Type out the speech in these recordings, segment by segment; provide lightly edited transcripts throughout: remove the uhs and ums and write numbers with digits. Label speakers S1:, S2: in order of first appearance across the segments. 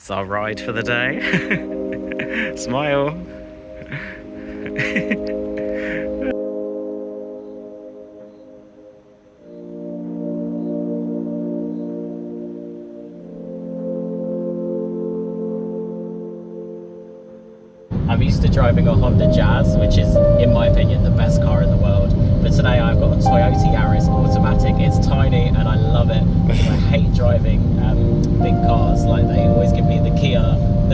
S1: That's our ride for the day. Smile. I'm used to driving a Honda Jazz, which is, in my opinion, the best car in the world. But today I've got a Toyota Yaris automatic. It's tiny and I love it because I hate driving big cars. Like, they always give me the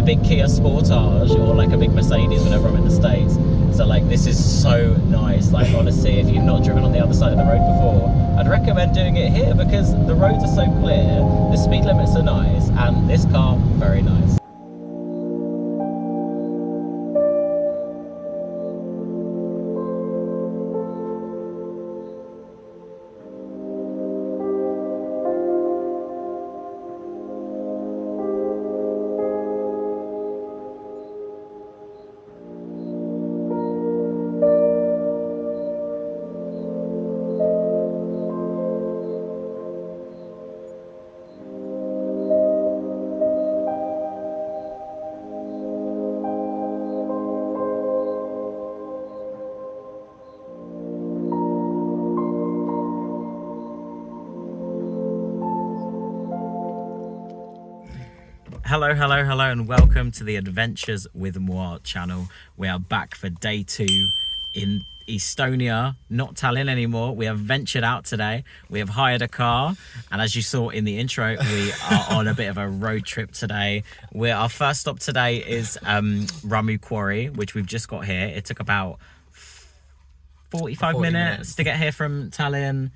S1: big Kia Sportage or like a big Mercedes whenever I'm in the States. So like, this is so nice. Like, honestly, if you've not driven on the other side of the road before, I'd recommend doing it here because the roads are so clear, the speed limits are nice, and this car, very nice. Hello, and welcome to the Adventures with Moi channel. We are back for day 2 in Estonia, not Tallinn anymore. We have ventured out today. We have hired a car, and as you saw in the intro, we are on a bit of a road trip today. Our first stop today is Rummu Quarry, which we've just got here. It took about 45 minutes to get here from Tallinn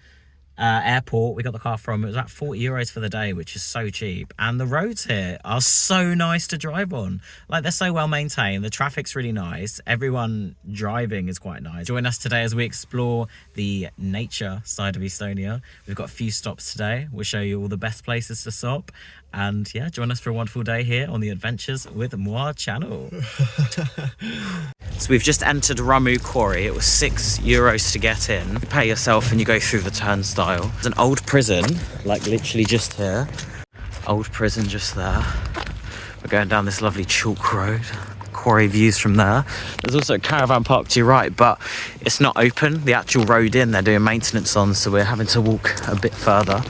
S1: airport. We got the car from, it was about 40 euros for the day, which is so cheap. And the roads here are so nice to drive on. Like, they're so well maintained. The traffic's really nice. Everyone driving is quite nice. Join us today as we explore the nature side of Estonia. We've got a few stops today. We'll show you all the best places to stop. And yeah, join us for a wonderful day here on the Adventures with Moi channel. So we've just entered Rummu Quarry. It was 6 euros to get in. You pay yourself and you go through the turnstile. There's an old prison, like literally just here. Old prison just there. We're going down this lovely chalk road. Quarry views from there. There's also a caravan park to your right, but it's not open. The actual road in, they're doing maintenance on, so we're having to walk a bit further.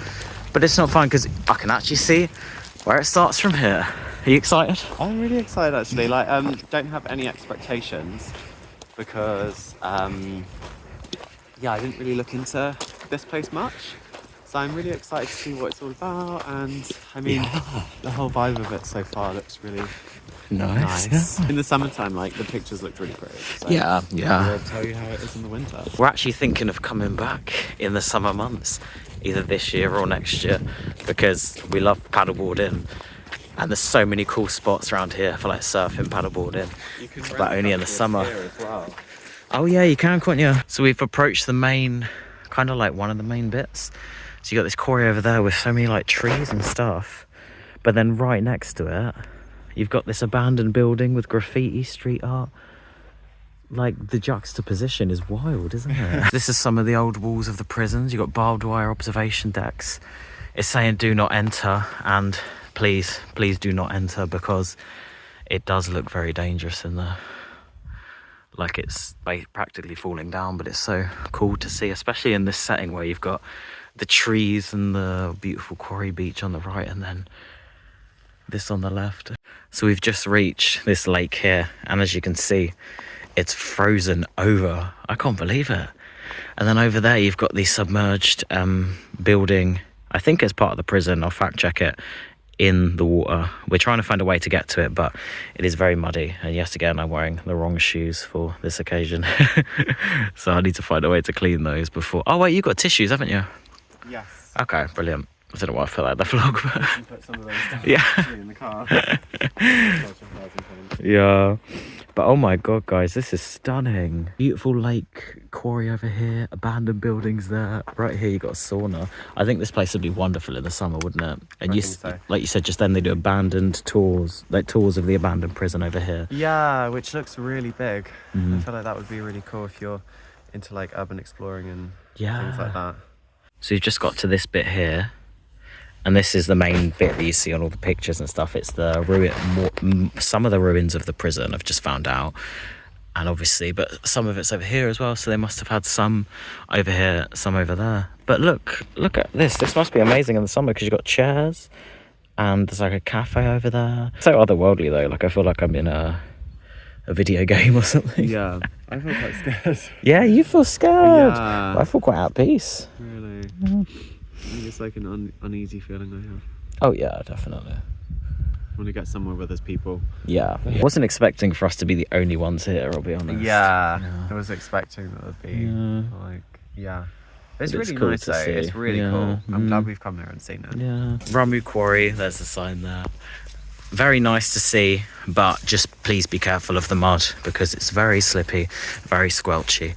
S1: But it's not fun because I can actually see where it starts from here. Are you excited?
S2: I'm really excited actually. Like, don't have any expectations because yeah, I didn't really look into this place much. So I'm really excited to see what it's all about, and I mean, the whole vibe of it so far looks really nice. In the summertime, like, the pictures looked really pretty. So
S1: Yeah.
S2: I'll tell you how it is in the winter.
S1: We're actually thinking of coming back in the summer months, either this year or next year, because we love paddleboarding. And there's so many cool spots around here for like surfing, paddleboarding, but only in the summer.
S2: As well.
S1: Oh yeah, you can, can't you? So we've approached the main, kind of like one of the main bits. So you got this quarry over there with so many like trees and stuff. But then right next to it, you've got this abandoned building with graffiti, street art. Like, the juxtaposition is wild, isn't it? This is some of the old walls of the prisons. You've got barbed wire observation decks. It's saying do not enter, and please do not enter, because it does look very dangerous in there. Like, it's practically falling down, but it's so cool to see, especially in this setting where you've got the trees and the beautiful quarry beach on the right, and then this on the left. So we've just reached this lake here, and as you can see, it's frozen over. I can't believe it. And then over there you've got the submerged building, I think it's part of the prison, I'll fact check it, in the water. We're trying to find a way to get to it, but it is very muddy, and yet again I'm wearing the wrong shoes for this occasion. So I need to find a way to clean those before. Oh wait, you've got tissues, haven't you?
S2: Yes.
S1: Okay, brilliant. I don't know why I feel like the vlog, but
S2: You can put some of those down
S1: yeah.
S2: in the car.
S1: Yeah. But oh my god, guys, this is stunning. Beautiful lake, quarry over here, abandoned buildings there. Right here you got a sauna. I think this place would be wonderful in the summer, wouldn't it? And you,
S2: so.
S1: like you said just then, they do abandoned tours, like tours of the abandoned prison over here.
S2: Yeah, which looks really big. I feel like that would be really cool if you're into like urban exploring and things like that.
S1: So you've just got to this bit here, And this is the main bit that you see on all the pictures and stuff. It's the ruin, some of the ruins of the prison, I've just found out. And obviously, but some of it's over here as well, so they must have had some over here, some over there. But look at this. This must be amazing in the summer because you've got chairs and there's like a cafe over there. So otherworldly though, like I feel like I'm in a video game or something.
S2: Yeah, I feel quite scared.
S1: Yeah, you feel scared.
S2: Yeah.
S1: Well, I feel quite at peace.
S2: Really?
S1: Yeah.
S2: I think it's like an uneasy feeling I have.
S1: Oh yeah, definitely.
S2: Want to get somewhere where there's people.
S1: Yeah. I wasn't expecting for us to be the only ones here, I'll be honest.
S2: Yeah,
S1: Yeah.
S2: I was expecting that there'd be like, yeah. It's
S1: But it's
S2: really
S1: cool
S2: nice
S1: to
S2: though,
S1: see.
S2: it's really
S1: Yeah.
S2: cool. I'm glad we've come here and seen it.
S1: Yeah. Rummu Quarry, there's the sign there. Very nice to see, but just please be careful of the mud because it's very slippy, very squelchy.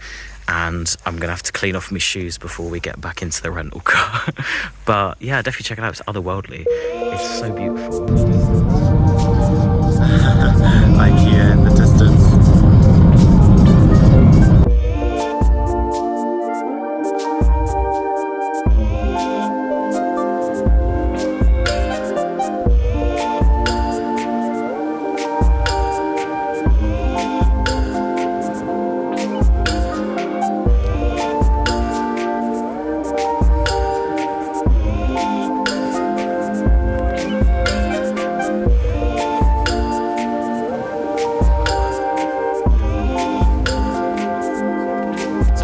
S1: And I'm going to have to clean off my shoes before we get back into the rental car. But yeah, definitely check it out. It's otherworldly. It's so beautiful. Like here in the distance.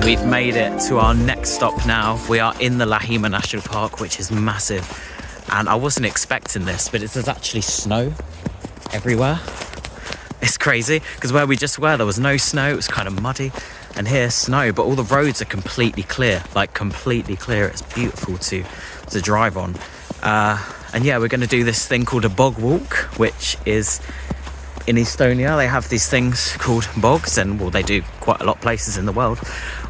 S1: We've made it to our next stop now. We are in the Laheema National Park, which is massive. And I wasn't expecting this, but there's actually snow everywhere. It's crazy, because where we just were, there was no snow. It was kind of muddy. And here's snow, but all the roads are completely clear, like completely clear. It's beautiful to drive on. And yeah, we're going to do this thing called a bog walk, which is in Estonia. They have these things called bogs, and well, they do quite a lot of places in the world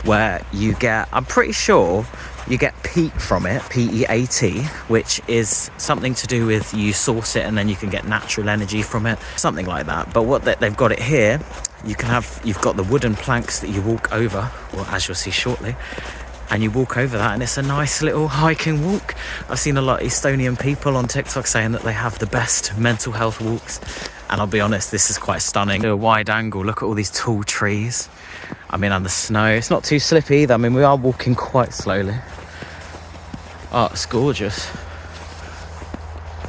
S1: where you get, I'm pretty sure you get peat from it, P-E-A-T, which is something to do with you source it and then you can get natural energy from it, something like that. But what they've got it here, you've got the wooden planks that you walk over, well, as you'll see shortly, and you walk over that and it's a nice little hiking walk. I've seen a lot of Estonian people on TikTok saying that they have the best mental health walks, and I'll be honest, this is quite stunning. A wide angle, look at all these tall trees. I mean, and the snow, it's not too slippy either. I mean, we are walking quite slowly. Oh, it's gorgeous.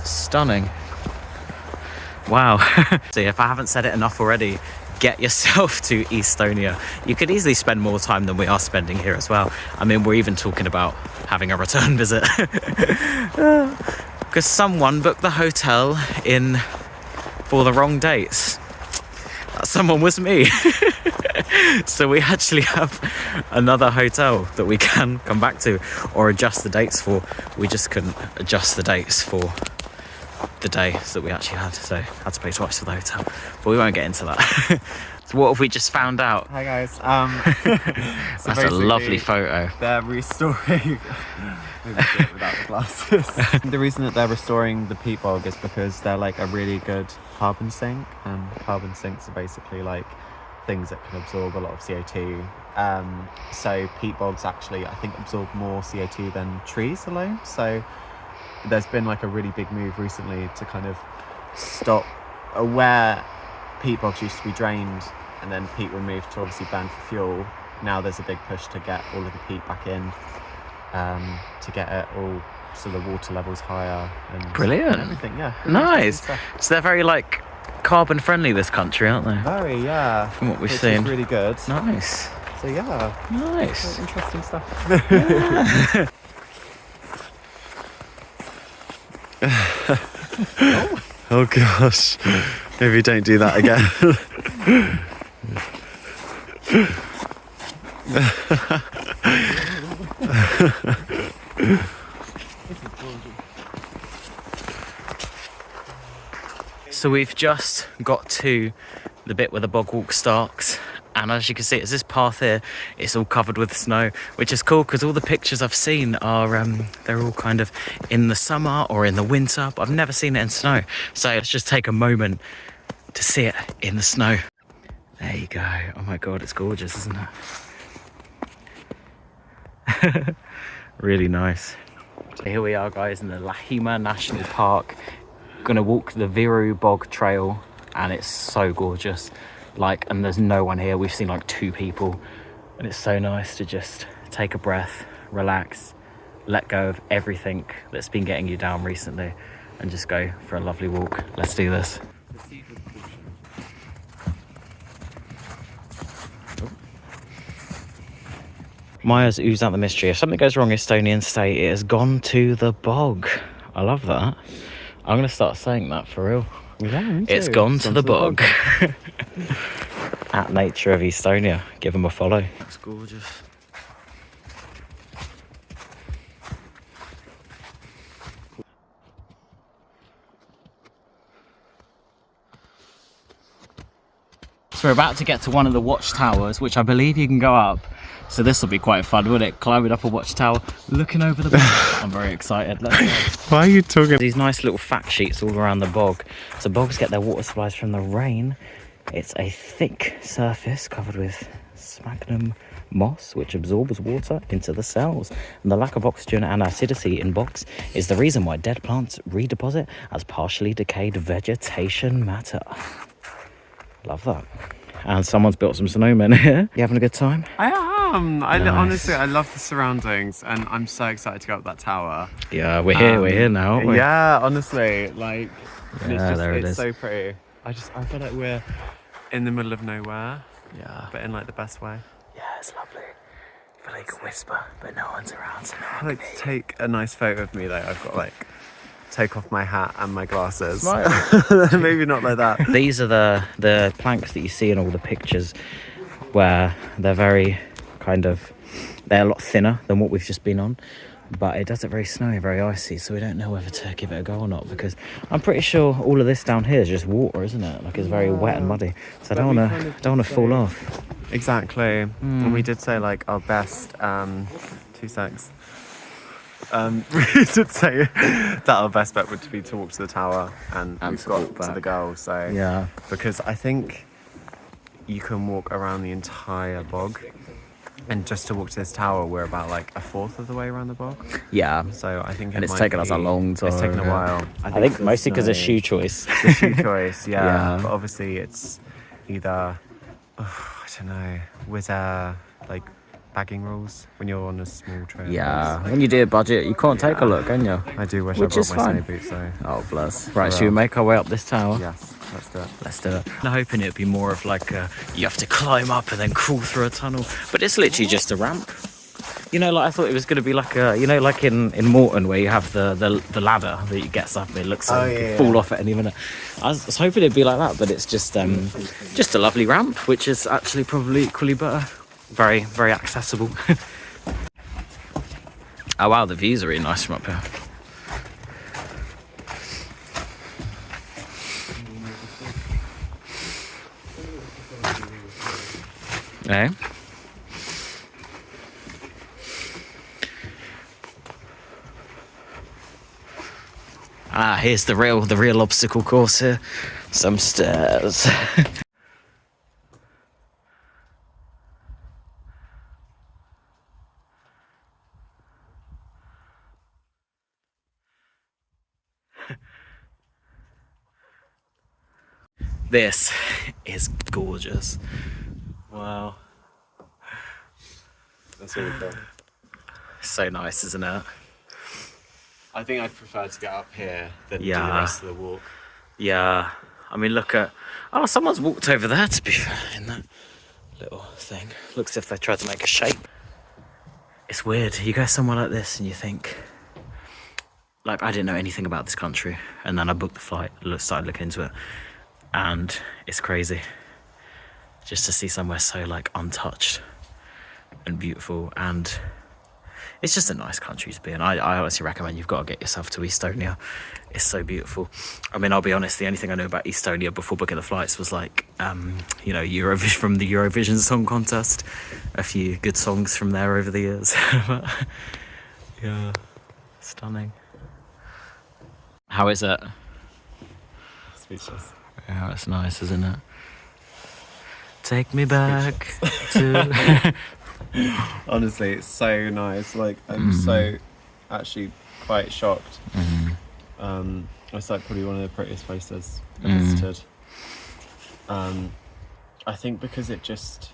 S1: Stunning. Wow. See, if I haven't said it enough already, get yourself to Estonia. You could easily spend more time than we are spending here as well. I mean, we're even talking about having a return visit. Because someone booked the hotel in for the wrong dates. That someone was me. So we actually have another hotel that we can come back to or adjust the dates for. We just couldn't adjust the dates for the days that we actually had, so I had to pay twice for the hotel, but we won't get into that. So what have we just found out?
S2: Hi guys. So
S1: that's a lovely photo.
S2: They're restoring maybe do it without the glasses. The reason that they're restoring the peat bog is because they're like a really good carbon sink, and carbon sinks are basically like things that can absorb a lot of CO2. So peat bogs actually, I think, absorb more CO2 than trees alone. So there's been like a really big move recently to kind of stop where peat bogs used to be drained and then peat removed to obviously burn for fuel. Now there's a big push to get all of the peat back in, to get it all so the water levels higher and
S1: Brilliant.
S2: And everything. Yeah,
S1: Nice. So they're very like carbon friendly, this country, aren't they?
S2: very, yeah,
S1: From what we've
S2: which
S1: seen.
S2: is really good.
S1: Nice.
S2: So yeah,
S1: Nice.
S2: interesting stuff. Oh gosh, maybe don't do that again.
S1: So we've just got to the bit where the bog walk starts, and as you can see, it's this path here. It's all covered with snow, which is cool because all the pictures I've seen are they're all kind of in the summer or in the winter, but I've never seen it in snow. So let's just take a moment to see it in the snow. There you go. Oh my god, it's gorgeous, isn't it? Really nice. So here we are, guys, in the Laheema National Park. Gonna walk the Viru Bog Trail, and it's so gorgeous. Like, and there's no one here. We've seen like 2 people, and it's so nice to just take a breath, relax, let go of everything that's been getting you down recently, and just go for a lovely walk. Let's do this. Maya's oozed out the mystery. If something goes wrong in Estonian state, it has gone to the bog. I love that. I'm going to start saying that for real.
S2: Yeah,
S1: It's gone to the bog. At Nature of Estonia. Give them a follow. It's gorgeous. So we're about to get to one of the watchtowers, which I believe you can go up. So this will be quite fun, wouldn't it? Climbing up a watchtower, looking over the bog. I'm very excited. Let's go.
S2: Why are you talking?
S1: These nice little fact sheets all around the bog. So bogs get their water supplies from the rain. It's a thick surface covered with sphagnum moss, which absorbs water into the cells. And the lack of oxygen and acidity in bogs is the reason why dead plants redeposit as partially decayed vegetation matter. Love that. And someone's built some snowmen here. You having a good time?
S2: I am.
S1: Nice.
S2: Honestly, I love the surroundings, and I'm so excited to go up that tower.
S1: Yeah, we're here. We're here now, aren't we?
S2: Yeah, honestly, like,
S1: Yeah, there it
S2: it's
S1: is.
S2: so pretty. I feel like we're in the middle of nowhere,
S1: Yeah.
S2: but in like the best way.
S1: Yeah, it's lovely. I feel like you can whisper, but no one's around. So
S2: I like to take a nice photo of me. Like, I've got like take off my hat and my glasses. Maybe not like that.
S1: These are the planks that you see in all the pictures, where they're very they're a lot thinner than what we've just been on, but it does it very snowy, very icy, so we don't know whether to give it a go or not, because I'm pretty sure all of this down here is just water, isn't it? Like, it's very wet and muddy, so I don't want to fall off.
S2: Exactly. And we did say like our best 2 secs. We did say that our best bet would be to walk to the tower, and we've
S1: to
S2: got
S1: walk
S2: to the
S1: back.
S2: goal. So
S1: Yeah.
S2: because I think you can walk around the entire bog, and just to walk to this tower, we're about like a fourth of the way around the bog.
S1: Yeah.
S2: So I think
S1: And it's taken us a long time.
S2: It's taken a while.
S1: I think mostly because of shoe choice.
S2: The shoe choice, yeah.
S1: Yeah.
S2: But obviously it's either, I don't know, with like bagging rules when you're on a small trail.
S1: Yeah, when you do a budget, you can't take a look, can you?
S2: I do wish
S1: Which
S2: I
S1: is
S2: brought my
S1: fine.
S2: snow boots though.
S1: Oh, bless. Right, should we make our way up this tower?
S2: Yes, let's do it.
S1: Let's do it. I'm hoping it'd be more of like you have to climb up and then crawl through a tunnel, but it's literally just a ramp. You know, like I thought it was going to be like a, you know, like in Morton where you have the ladder that you get up and it looks like you could fall off at any minute. I was hoping it'd be like that, but it's just a lovely ramp, which is actually probably equally better. Very, very accessible. Oh wow, the views are really nice from up here. Eh? Ah, here's the real obstacle course here. Some stairs. This is gorgeous. Wow.
S2: That's really cool.
S1: So nice, isn't it?
S2: I think I'd prefer to get up here than do the
S1: Yeah.
S2: rest of the walk.
S1: Yeah. I mean, look at... Oh, someone's walked over there, to be fair, in that little thing. Looks as if they tried to make a shape. It's weird. You go somewhere like this and you think... Like, I didn't know anything about this country. And then I booked the flight, started looking into it. And it's crazy. Just to see somewhere so, like, untouched and beautiful. And it's just a nice country to be in. I honestly recommend you've got to get yourself to Estonia. It's so beautiful. I mean, I'll be honest, the only thing I knew about Estonia before booking the flights was like, you know, Eurovision, from the Eurovision Song Contest. A few good songs from there over the years. But, yeah, stunning. How is it?
S2: Speechless.
S1: Yeah, it's nice, isn't it? Take me back to...
S2: Honestly, it's so nice. Like, I'm so actually quite shocked. It's like probably one of the prettiest places I've visited. I think because it just,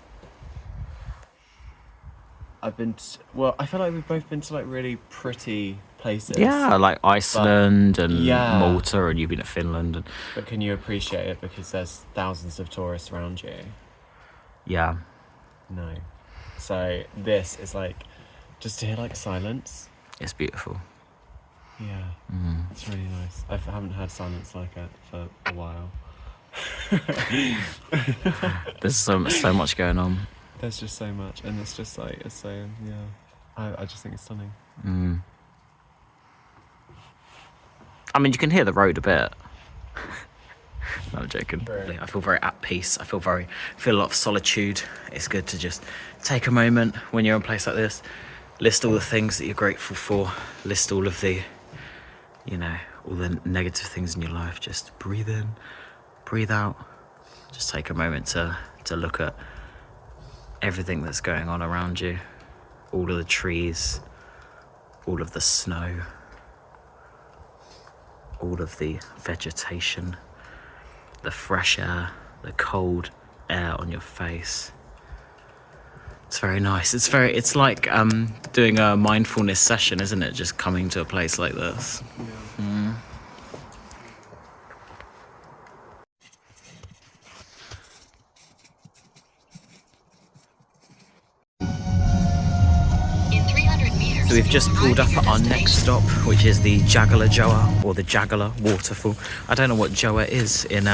S2: I feel like we've both been to like really pretty places.
S1: Yeah, like Iceland and Malta, and you've been to Finland.
S2: But can you appreciate it because there's thousands of tourists around you?
S1: Yeah.
S2: No. So this is like, just to hear like silence.
S1: It's beautiful.
S2: Yeah, it's really nice. I haven't had silence like it for a while.
S1: There's so much going on.
S2: There's just so much, and it's just like, it's so, I just think it's stunning.
S1: I mean, you can hear the road a bit. No, I'm joking. I feel very at peace. I feel a lot of solitude. It's good to just take a moment when you're in a place like this. List all the things that you're grateful for. List all of the, all the negative things in your life. Just breathe in, breathe out. Just take a moment to look at everything that's going on around you. All of the trees, all of the snow, all of the vegetation, the fresh air, the cold air on your face. It's very nice. It's like doing a mindfulness session, isn't it? Just coming to a place like this. Yeah. So we've just pulled up at our next stop, which is the Jagala Joa, or the Jagala Waterfall. I don't know what Joa is in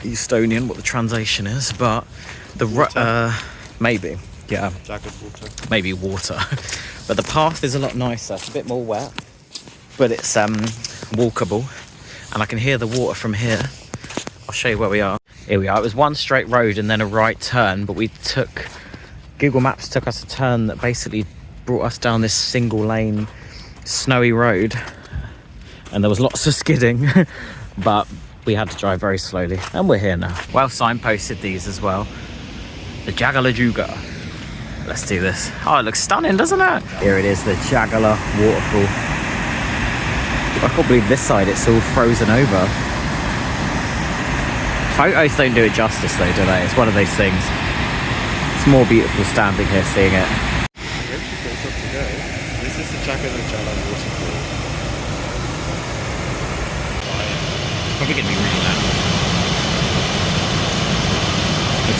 S1: Estonian, what the translation is, but maybe, yeah,
S2: Jagged water.
S1: Maybe water. But the path is a lot nicer. It's a bit more wet, but it's walkable, and I can hear the water from here. I'll show you where we are. Here we are. It was one straight road and then a right turn, but Google Maps took us a turn that basically brought us down this single lane snowy road, and there was lots of skidding, but we had to drive very slowly, and we're here now. Well signposted these as well. The Jagala Juga. Let's do this. Oh, it looks stunning, doesn't it? Here it is, the Jagala Waterfall. I can't believe this side, it's all frozen over. Photos don't do it justice though, do they? It's one of those things. It's more beautiful standing here seeing it.
S2: This is the Jagala Waterfall.
S1: It's probably going to be really loud.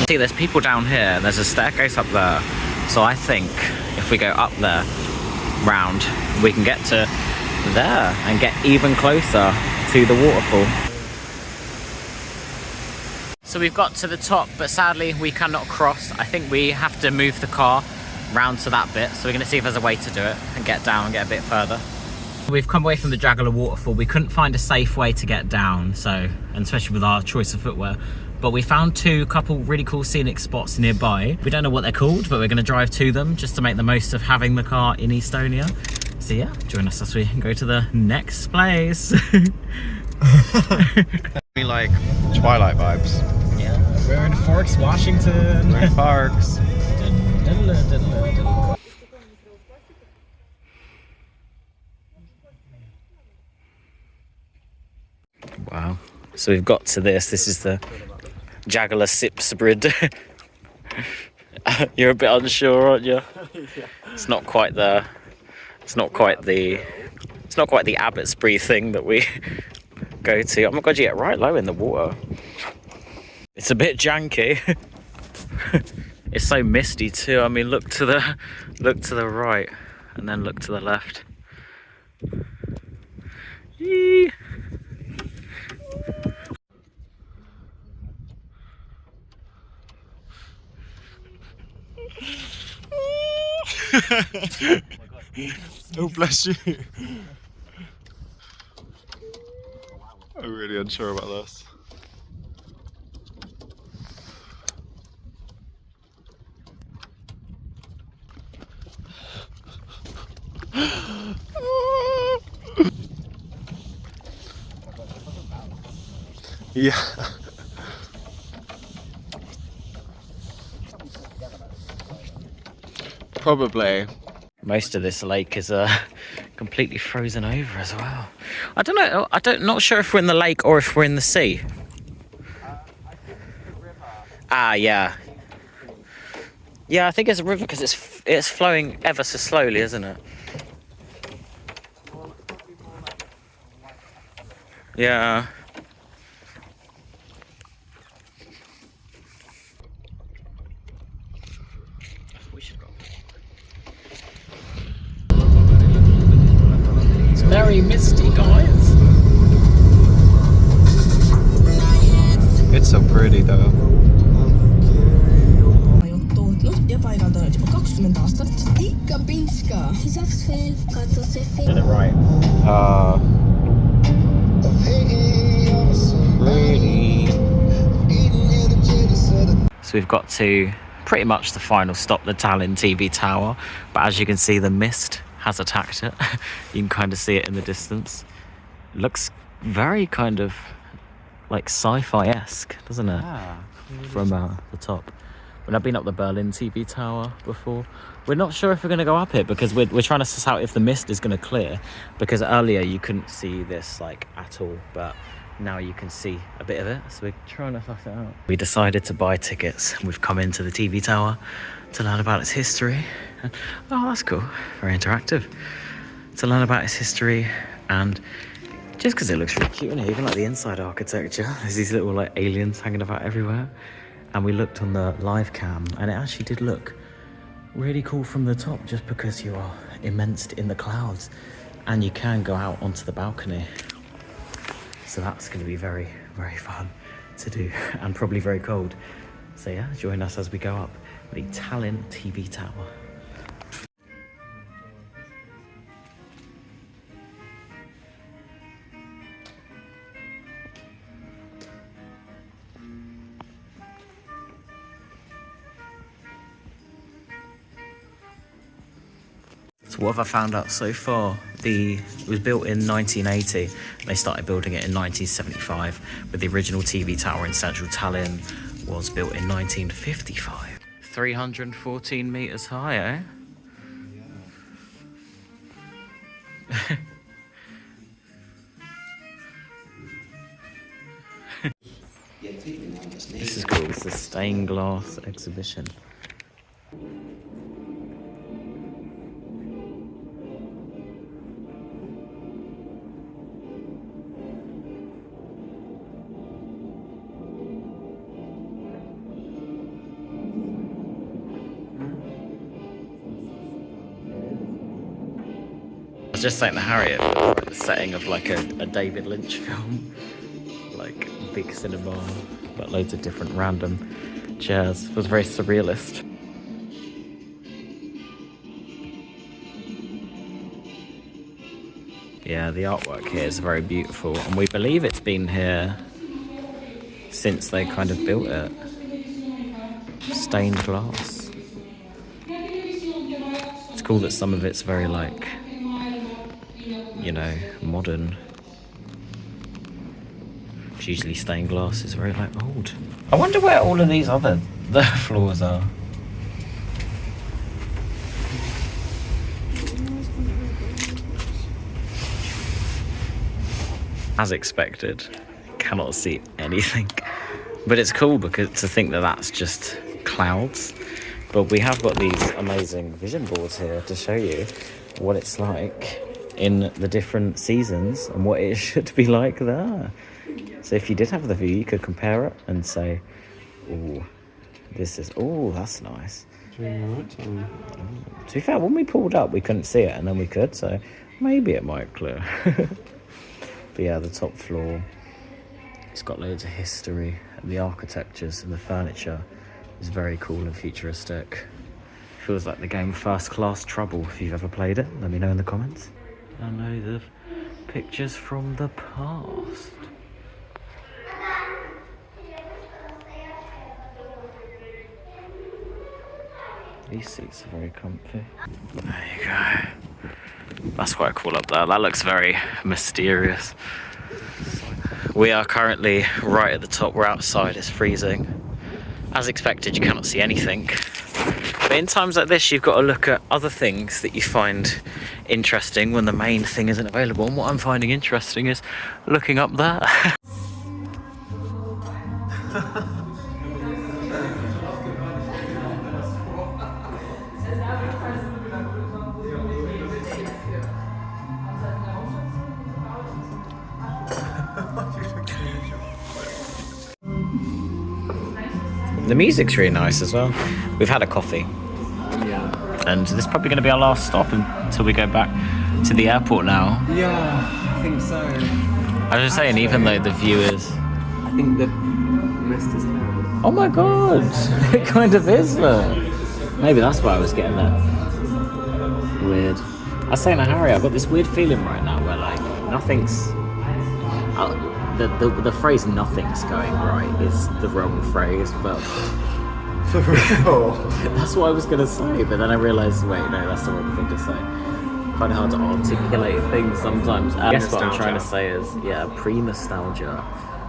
S1: See, there's people down here, and there's a staircase up there. So I think if we go up there, round, we can get to there and get even closer to the waterfall. So we've got to the top, but sadly we cannot cross. I think we have to move the car round to that bit. So we're going to see if there's a way to do it and get down and get a bit further. We've come away from the Jagala Waterfall. We couldn't find a safe way to get down, and especially with our choice of footwear. But we found couple really cool scenic spots nearby. We don't know what they're called, but we're going to drive to them just to make the most of having the car in Estonia. So yeah, join us as we go to the next place.
S2: We like Twilight vibes.
S1: Yeah, we're in Forks, Washington.
S2: We're in Forks.
S1: Wow. So we've got to this. This is the Jagala Ripsild. You're a bit unsure, aren't you?
S2: Yeah.
S1: It's not quite the Abbotsbury thing that we go to. Oh my god, you get right low in the water. It's a bit janky. It's so misty too. I mean, look to the right and then look to the left. Yee.
S2: Oh, bless you. I'm really unsure about this. Yeah. Probably.
S1: Most of this lake is completely frozen over as well. I don't know. Not sure if we're in the lake or if we're in the sea.
S2: I think it's the river.
S1: Ah, yeah. Yeah, I think it's a river because it's flowing ever so slowly, isn't it?
S2: Well, it's probably more like a white accent.
S1: Yeah. We should go. It's very misty, guys.
S2: It's so pretty though.
S3: Tootnud ja paigaldanud juba 20 aastat. Ikka pinska. Lisaks veel katuseffi.
S1: Get it right. Pretty. So we've got to pretty much the final stop, the Tallinn TV Tower. But as you can see, the mist has attacked it. You can kind of see it in the distance. Looks very kind of like sci-fi-esque, doesn't it?
S2: Yeah.
S1: From the top. When I've been up the Berlin TV Tower before, we're not sure if we're going to go up it because we're trying to suss out if the mist is going to clear, because earlier you couldn't see this like at all, but now you can see a bit of it, so we're trying to suss it out. We decided to buy tickets. We've come into the TV Tower to learn about its history. Oh, that's cool. Very interactive. To learn about its history, and just because it looks really cute in here, even like the inside architecture. There's these little like aliens hanging about everywhere. And we looked on the live cam and it actually did look really cool from the top, just because you are immersed in the clouds and you can go out onto the balcony. So that's going to be very, very fun to do and probably very cold. So yeah, join us as we go up the Tallinn TV Tower. So what have I found out so far? It was built in 1980. They started building it in 1975, but the original TV tower in central Tallinn was built in 1955. 314 meters high, eh? This is cool. It's a stained glass exhibition. I was just saying to Harry, it feels like the setting of like a David Lynch film, like big cinema, but loads of different random chairs. It was very surrealist. Yeah, the artwork here is very beautiful, and we believe it's been here since they kind of built it. Stained glass. It's cool that some of it's very like, you know, modern. It's usually stained glass is very like old. I wonder where all of these other floors are. As expected, cannot see anything. But it's cool because to think that that's just clouds. But we have got these amazing vision boards here to show you what it's like in the different seasons and what it should be like there. So if you did have the view, you could compare it and say, oh, this is, oh, that's nice. To be fair, when we pulled up, we couldn't see it, and then we could, so maybe it might clear. But yeah, the top floor, it's got loads of history. The architectures and the furniture is very cool and futuristic. Feels like the game First Class Trouble. If you've ever played it, let me know in the comments. And loads of pictures from the past. These seats are very comfy. There you go. That's quite cool up there. That looks very mysterious. We are currently right at the top. We're outside. It's freezing. As expected, you cannot see anything. But in times like this, you've got to look at other things that you find interesting when the main thing isn't available. And what I'm finding interesting is looking up there. The music's really nice as well. We've had a coffee.
S2: Yeah.
S1: And this is probably going to be our last stop until we go back to the airport now.
S2: Yeah, I think so.
S1: I was just saying, even though the view is...
S2: I think the mist is clear.
S1: Oh my god! It kind of is, look. Maybe that's why I was getting that. Weird. I was saying to Harry, I've got this weird feeling right now where, like, nothing's... The phrase "nothing's going right" is the wrong phrase, but
S2: For real?
S1: that's what I was gonna say. But then I realised, wait, no, that's the wrong thing to say. Quite hard to articulate things sometimes. I guess what I'm trying to say is, yeah, pre-nostalgia.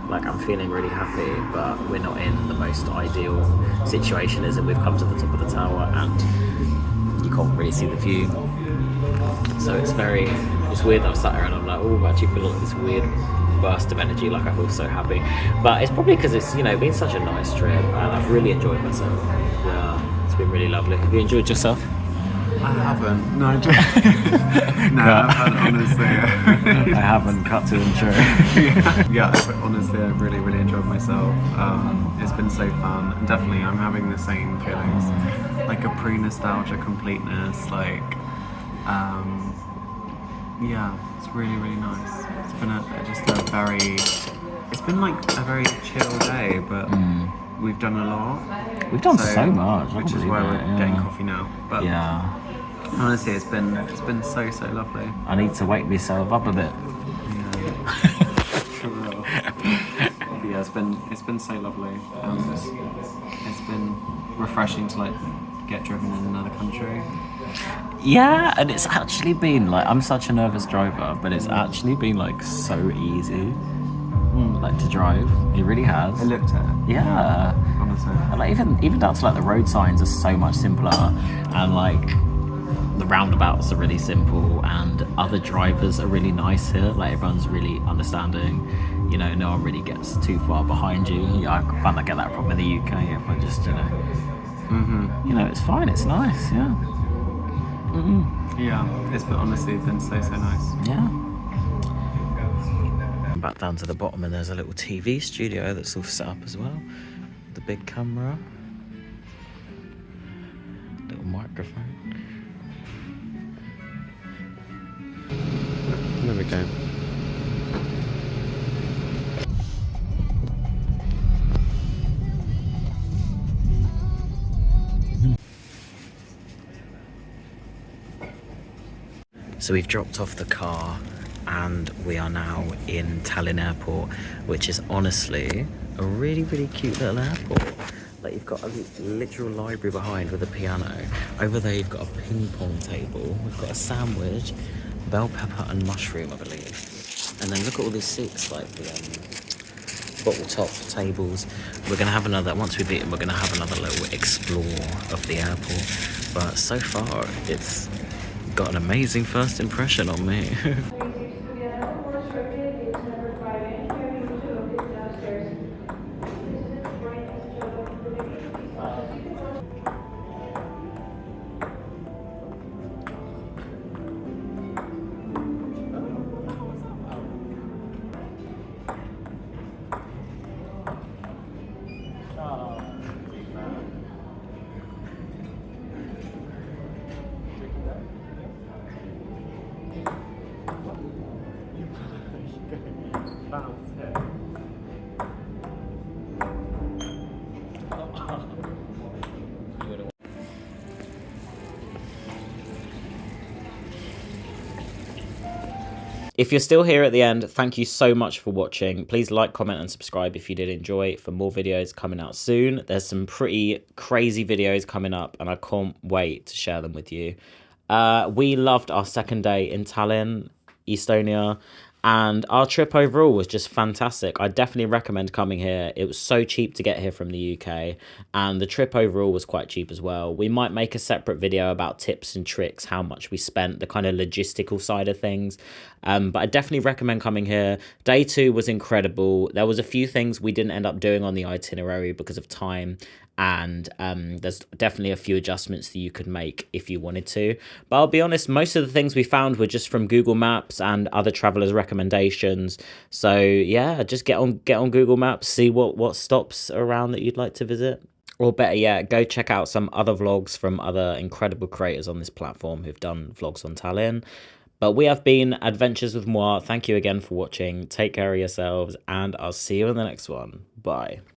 S1: Like, I'm feeling really happy, but we're not in the most ideal situation. Is that we've come to the top of the tower and you can't really see the view. So it's weird that I'm sat here and I'm like, oh, I actually feel like this weird burst of energy, like I feel so happy. But it's probably because it's, you know, been such a nice trip and I've really enjoyed myself. Yeah, it's been really lovely. Have you enjoyed yourself?
S2: I haven't. No, I don't. No, I haven't, honestly.
S1: I haven't. Cut to intro.
S2: Yeah, honestly, I've really, really enjoyed myself. It's been so fun. And definitely, I'm having the same feelings. Like a pre-nostalgia completeness, like... yeah, it's really, really nice. It's been it's been like a very chill day, but we've done a lot.
S1: We've done so much,
S2: which is why we're getting coffee now. But
S1: yeah,
S2: honestly, it's been so lovely.
S1: I need to wake myself up a bit.
S2: Yeah. For real. But yeah, it's been so lovely. It's been refreshing to like get driven in another country.
S1: Yeah, and it's actually been like, I'm such a nervous driver, but it's actually been like so easy, like to drive. It really has.
S2: I looked at it.
S1: Yeah,
S2: honestly.
S1: And like even down to like the road signs are so much simpler, and like the roundabouts are really simple, and other drivers are really nice here. Like everyone's really understanding. You know, no one really gets too far behind you. Yeah, I find I get that problem in the UK. If I just, you know, it's fine. It's nice. Yeah.
S2: Yeah, it's honestly been so nice.
S1: Yeah. Back down to the bottom, and there's a little TV studio that's all set up as well. The big camera, little microphone.
S2: There we go.
S1: So we've dropped off the car and we are now in Tallinn Airport, which is honestly a really, really cute little airport. Like, you've got a literal library behind with a piano. Over there you've got a ping pong table. We've got a sandwich, bell pepper and mushroom, I believe. And then look at all these seats, like the bottle top tables. We're gonna have another, once we've eaten, we're gonna have another little explore of the airport. But so far, it's got an amazing first impression on me. If you're still here at the end, thank you so much for watching. Please like, comment and subscribe if you did enjoy, for more videos coming out soon. There's some pretty crazy videos coming up and I can't wait to share them with you. We loved our second day in Tallinn, Estonia, And our trip overall was just fantastic. I definitely recommend coming here. It was so cheap to get here from the UK, and the trip overall was quite cheap as well. We might make a separate video about tips and tricks, how much we spent, the kind of logistical side of things. But I definitely recommend coming here. Day 2 was incredible. There was a few things we didn't end up doing on the itinerary because of time, and there's definitely a few adjustments that you could make if you wanted to. But I'll be honest, most of the things we found were just from Google Maps and other travelers' recommendations. So yeah, just get on Google Maps, see what stops around that you'd like to visit. Or better yet, go check out some other vlogs from other incredible creators on this platform who've done vlogs on Tallinn. But we have been Adventures with Moi. Thank you again for watching. Take care of yourselves, and I'll see you in the next one. Bye.